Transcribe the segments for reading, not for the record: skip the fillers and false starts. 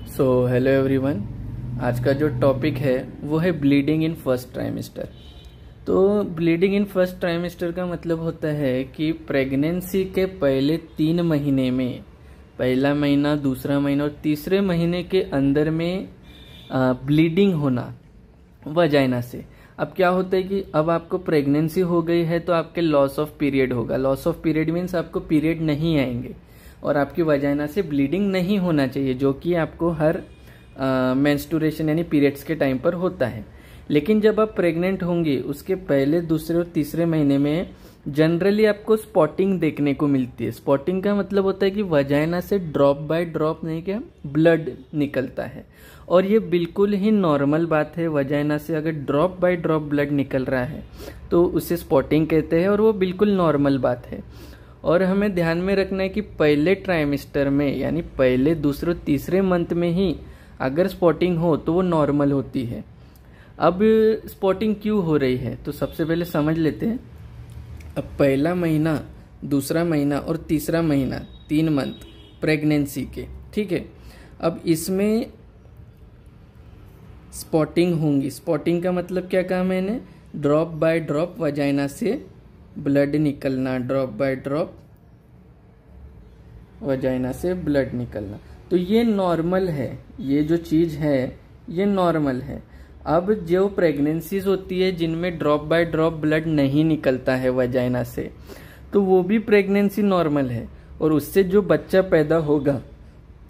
Hello everyone. आज का जो टॉपिक है वो है ब्लीडिंग इन फर्स्ट ट्राइमेस्टर। तो ब्लीडिंग इन फर्स्ट ट्राइमेस्टर का मतलब होता है कि प्रेगनेंसी के पहले 3 महीने में, पहला महीना, दूसरा महीना और तीसरे महीने के अंदर में ब्लीडिंग होना वजाइना से। अब क्या होता है कि अब आपको प्रेगनेंसी हो गई है तो आपके लॉस ऑफ पीरियड होगा। लॉस ऑफ पीरियड मीन्स आपको पीरियड नहीं आएंगे और आपकी वजाइना से ब्लीडिंग नहीं होना चाहिए, जो कि आपको हर मेंस्ट्रुएशन यानी पीरियड्स के टाइम पर होता है। लेकिन जब आप प्रेग्नेंट होंगे उसके पहले, दूसरे और तीसरे महीने में जनरली आपको स्पॉटिंग देखने को मिलती है। स्पॉटिंग का मतलब होता है कि वजाइना से ड्रॉप बाय ड्रॉप नहीं, क्या ब्लड निकलता है, और ये बिल्कुल ही नॉर्मल बात है। वजाइना से अगर ड्रॉप बाय ड्रॉप ब्लड निकल रहा है तो उसे स्पॉटिंग कहते हैं और वो बिल्कुल नॉर्मल बात है। और हमें ध्यान में रखना है कि पहले ट्राइमेस्टर में यानी पहले, दूसरे, तीसरे मंथ में ही अगर स्पॉटिंग हो तो वो नॉर्मल होती है। अब स्पॉटिंग क्यों हो रही है तो सबसे पहले समझ लेते हैं। अब पहला महीना, दूसरा महीना और तीसरा महीना, 3 मंथ प्रेगनेंसी के, ठीक है। अब इसमें स्पॉटिंग होंगी। स्पॉटिंग का मतलब क्या कहा मैंने? ड्रॉप बाय ड्रॉप वजाइना से ब्लड निकलना, ड्रॉप बाय ड्रॉप वजाइना से ब्लड निकलना। तो ये नॉर्मल है, ये जो चीज है ये नॉर्मल है। अब जो प्रेगनेंसीज होती है जिनमें ड्रॉप बाय ड्रॉप ब्लड नहीं निकलता है वजाइना से, तो वो भी प्रेगनेंसी नॉर्मल है और उससे जो बच्चा पैदा होगा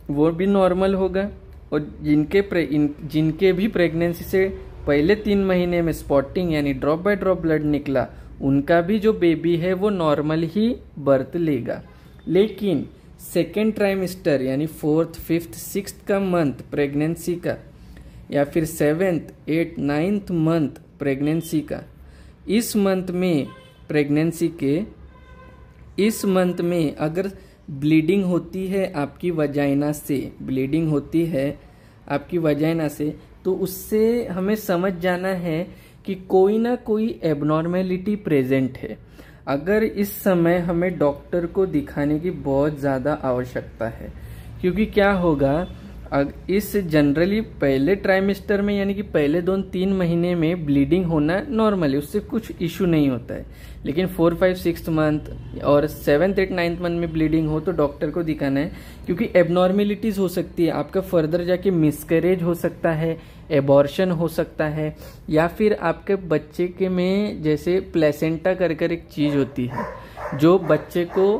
वो भी नॉर्मल होगा। और जिनके भी प्रेगनेंसी से पहले 3 महीने में स्पॉटिंग यानी ड्रॉप बाय ड्रॉप ब्लड निकला, उनका भी जो बेबी है वो नॉर्मल ही बर्थ लेगा। लेकिन सेकेंड ट्राइमेस्टर यानी 4th, 5th, 6th का मंथ प्रेगनेंसी का, या फिर 7th, 8th, 9th month pregnancy का, इस मंथ में प्रेगनेंसी के इस मंथ में अगर ब्लीडिंग होती है आपकी वजाइना से, ब्लीडिंग होती है आपकी वजाइना से, तो उससे हमें समझ जाना है कि कोई ना कोई एबनॉर्मेलिटी प्रेजेंट है। अगर इस समय हमें डॉक्टर को दिखाने की बहुत ज़्यादा आवश्यकता है, क्योंकि क्या होगा, इस जनरली पहले ट्राइमेस्टर में यानी कि पहले 2-3 महीने में ब्लीडिंग होना नॉर्मल है, उससे कुछ इशू नहीं होता है। लेकिन 4, 5, 6th मंथ और 7th, 8th, 9th मंथ में ब्लीडिंग हो तो डॉक्टर को दिखाना है, क्योंकि एबनॉर्मेलिटीज हो सकती है। आपका फर्दर जाके मिसकैरेज हो सकता है, एबॉर्शन हो सकता है, या फिर आपके बच्चे के में जैसे प्लेसेंटा कर एक चीज होती है जो बच्चे को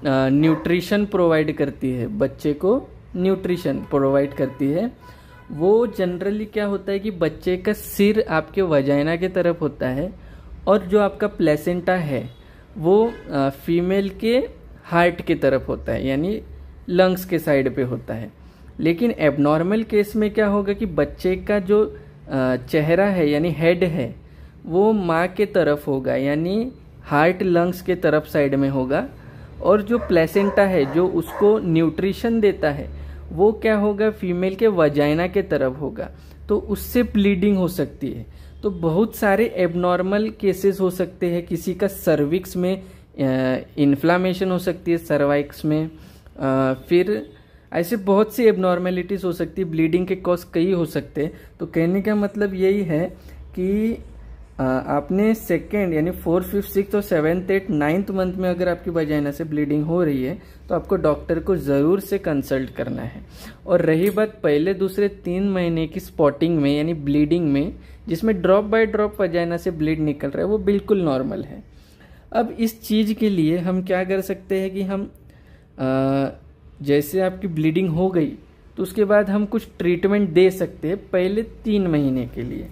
न्यूट्रिशन प्रोवाइड करती है, बच्चे को न्यूट्रिशन प्रोवाइड करती है। वो जनरली क्या होता है कि बच्चे का सिर आपके वजाइना की तरफ होता है और जो आपका प्लेसेंटा है वो फीमेल के हार्ट की तरफ होता है, यानी लंग्स के साइड पे होता है। लेकिन एबनॉर्मल केस में क्या होगा कि बच्चे का जो चेहरा है यानी हेड है वो माँ के तरफ होगा, यानी हार्ट लंग्स के तरफ साइड में होगा, और जो प्लेसेंटा है जो उसको न्यूट्रिशन देता है वो क्या होगा, फीमेल के वजाइना के तरफ होगा। तो उससे ब्लीडिंग हो सकती है। तो बहुत सारे एबनॉर्मल केसेस हो सकते हैं। किसी का सर्विक्स में इन्फ्लामेशन हो सकती है, सर्वाइक्स में, फिर ऐसे बहुत सी एबनॉर्मेलिटीज हो सकती है। ब्लीडिंग के कॉज कई हो सकते हैं। तो कहने का मतलब यही है कि आपने सेकेंड यानी 4th, 5th, 6th और 7th, 8th, 9th मंथ में अगर आपकी वजाइना से ब्लीडिंग हो रही है तो आपको डॉक्टर को ज़रूर से कंसल्ट करना है। और रही बात पहले, दूसरे 3 महीने की स्पॉटिंग में यानी ब्लीडिंग में, जिसमें ड्रॉप बाय ड्रॉप वजाइना से ब्लीड निकल रहा है, वो बिल्कुल नॉर्मल है। अब इस चीज़ के लिए हम क्या कर सकते हैं कि हम जैसे आपकी ब्लीडिंग हो गई तो उसके बाद हम कुछ ट्रीटमेंट दे सकते हैं पहले 3 महीने के लिए,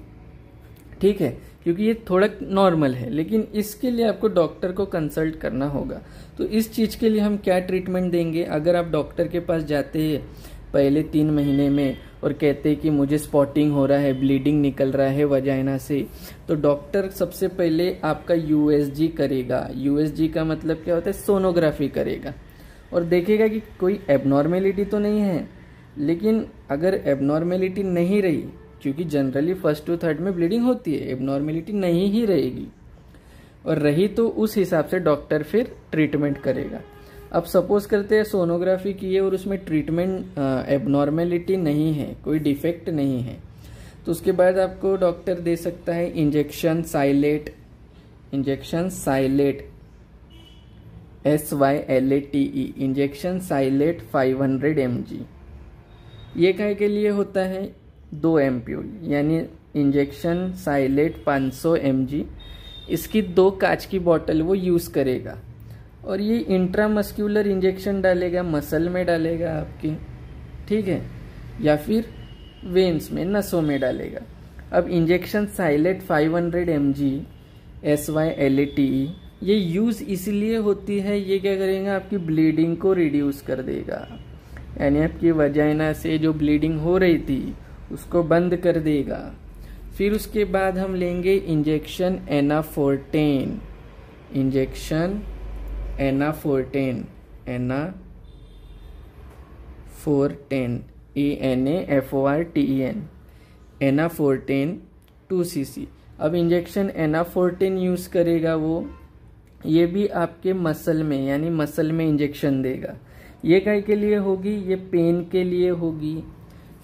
ठीक है, क्योंकि ये थोड़ा नॉर्मल है। लेकिन इसके लिए आपको डॉक्टर को कंसल्ट करना होगा। तो इस चीज़ के लिए हम क्या ट्रीटमेंट देंगे? अगर आप डॉक्टर के पास जाते हैं पहले 3 महीने में और कहते हैं कि मुझे स्पॉटिंग हो रहा है, ब्लीडिंग निकल रहा है वजाइना से, तो डॉक्टर सबसे पहले आपका यूएसजी करेगा। यूएसजी का मतलब क्या होता है? सोनोग्राफी करेगा और देखेगा कि कोई एबनॉर्मेलिटी तो नहीं है। लेकिन अगर एबनॉर्मेलिटी नहीं रही, क्योंकि जनरली 1st to 3rd में ब्लीडिंग होती है, एबनॉर्मेलिटी नहीं ही रहेगी, और रही तो उस हिसाब से डॉक्टर फिर ट्रीटमेंट करेगा। अब सपोज करते हैं सोनोग्राफी की है और उसमें ट्रीटमेंट एबनॉर्मेलिटी नहीं है, कोई डिफेक्ट नहीं है, तो उसके बाद आपको डॉक्टर दे सकता है इंजेक्शन साइलेट SYLATE इंजेक्शन साइलेट 500 mg। ये काय के लिए होता है? 2 एम्प्यूल, यानी इंजेक्शन साइलेट 500 mg, इसकी 2 कांच की बोतल वो यूज़ करेगा और ये इंट्रामस्क्यूलर इंजेक्शन डालेगा, मसल में डालेगा आपकी, ठीक है, या फिर वेन्स में, नसों में डालेगा। अब इंजेक्शन साइलेट 500 mg SYLATE ये यूज़ इसलिए होती है, ये क्या करेगा? आपकी ब्लीडिंग को रिड्यूस कर देगा, यानी आपकी वजाइना से जो ब्लीडिंग हो रही थी उसको बंद कर देगा। फिर उसके बाद हम लेंगे इंजेक्शन एनाफोर्टेन एनाफोर्टेन ENAFORTEN एनाफोर्टेन 2 cc। अब इंजेक्शन एनाफोर्टेन यूज़ करेगा वो, ये भी आपके मसल में, यानी मसल में इंजेक्शन देगा। ये काय के लिए होगी? ये पेन के लिए होगी।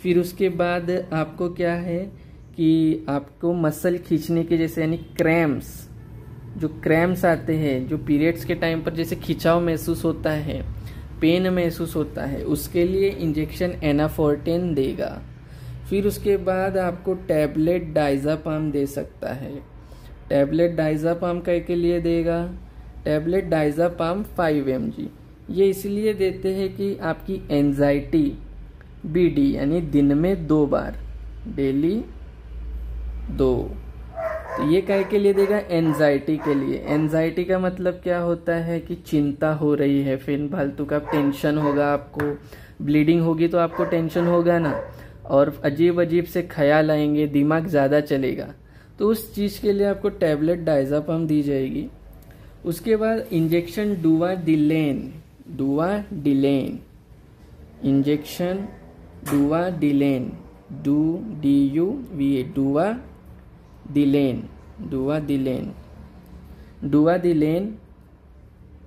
फिर उसके बाद आपको क्या है कि आपको मसल खींचने के जैसे, यानी क्रैम्प्स, जो क्रैम्प्स आते हैं, जो पीरियड्स के टाइम पर जैसे खिंचाव महसूस होता है, पेन महसूस होता है, उसके लिए इंजेक्शन एनाफोर्टेन देगा। फिर उसके बाद आपको टैबलेट डाइज़ापाम दे सकता है। टैबलेट डाइज़ापाम काय के लिए देगा? टैबलेट डाइज़ापाम 5 mg ये इसलिए देते हैं कि आपकी एंजाइटी BD, यानी दिन में 2 बार, डेली 2, तो ये काय के लिए देगा? एंजाइटी के लिए। एंजाइटी का मतलब क्या होता है कि चिंता हो रही है, फिर फालतू का टेंशन होगा, आपको ब्लीडिंग होगी तो आपको टेंशन होगा ना, और अजीब अजीब से ख्याल आएंगे, दिमाग ज़्यादा चलेगा, तो उस चीज़ के लिए आपको टैबलेट डाइज़ापाम दी जाएगी। उसके बाद injection Duvadilan injection Duvadilan Duvadilan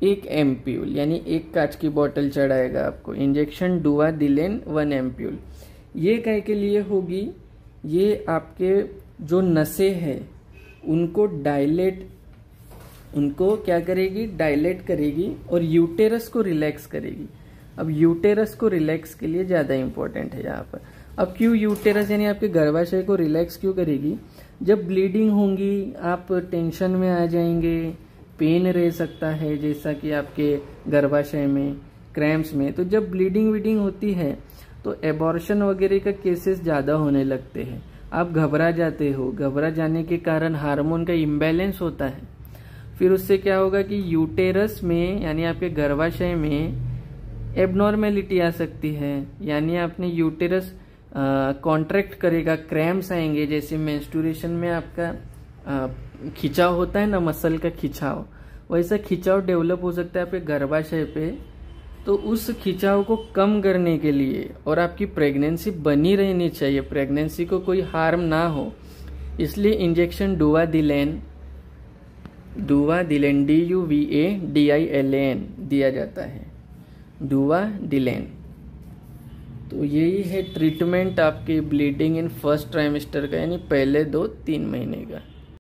1 ampoule, यानी 1 कांच की बोतल चढ़ाएगा आपको। Injection Duvadilan 1 ampoule. ये काय के लिए होगी? ये आपके जो नसें हैं उनको क्या करेगी? डायलेट करेगी और यूटेरस को रिलैक्स करेगी। अब यूटेरस को रिलैक्स के लिए ज़्यादा इंपॉर्टेंट है यहाँ पर। अब क्यों यूटेरस, यानी आपके गर्भाशय को रिलैक्स क्यों करेगी? जब ब्लीडिंग होंगी आप टेंशन में आ जाएंगे, पेन रह सकता है जैसा कि आपके गर्भाशय में, क्रैम्प्स में, तो जब ब्लीडिंग वीडिंग होती है तो एबॉर्शन वगैरह का केसेस ज़्यादा होने लगते हैं, आप घबरा जाते हो, घबरा जाने के कारण हार्मोन का इम्बैलेंस होता है। फिर उससे क्या होगा कि यूटेरस में, यानी आपके गर्भाशय में एबनॉर्मेलिटी आ सकती है, यानी आपने यूटेरस कॉन्ट्रैक्ट करेगा, क्रैम्प्स आएंगे, जैसे मेंस्ट्रुएशन में आपका खिंचाव होता है ना, मसल का खिंचाव, वैसा खिंचाव डेवलप हो सकता है आपके गर्भाशय पे। तो उस खिंचाव को कम करने के लिए और आपकी प्रेगनेंसी बनी रहनी चाहिए, प्रेगनेंसी को कोई हार्म ना हो, इसलिए इंजेक्शन डुवाडिलेन DUVADILAN दिया जाता है, डुवाडिलेन। तो यही है ट्रीटमेंट आपके ब्लीडिंग इन फर्स्ट ट्राइमेस्टर का, यानी पहले 2-3 महीने का।